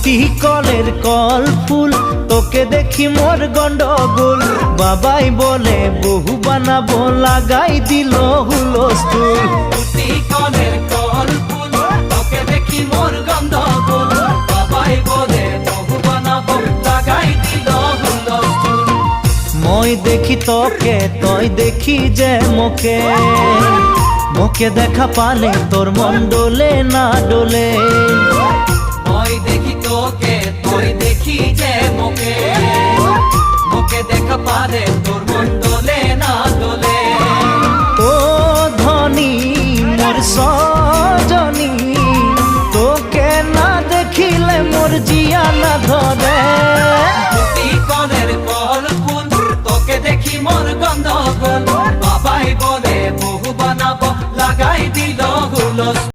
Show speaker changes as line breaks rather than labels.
দুটি কলের কল ফুল, তোকে দেখি মোর গন্ডগোল। বাবাই বলে বহু বানাবো, লাগাই দিল হুলস্থুল।
দুটি কলের কল ফুল, তোকে দেখি মোর গন্ডগোল। বাবাই বলে বহু বানাবো, লাগাই দিল হুলস্থুল।
মই দেখি তোকে, তই দেখি যে মোকে, মোকে দেখা পালে তোর মন ডোলে না ডোলে।
মই দেখি তোকে, তুই দেখি যে মোকে, মোকে দেখা পারে তোর মন দোলে না দোলে।
ও ধনী মোর সজনী, তোকে না দেখিলে মোর জিয়া না ধরে।
দুটি কলের কল ফুল, তোকে দেখি মোর গন্ডগোল। বাবাই বলে বহু বানাবো, লাগাই দিল হুলস্থুল।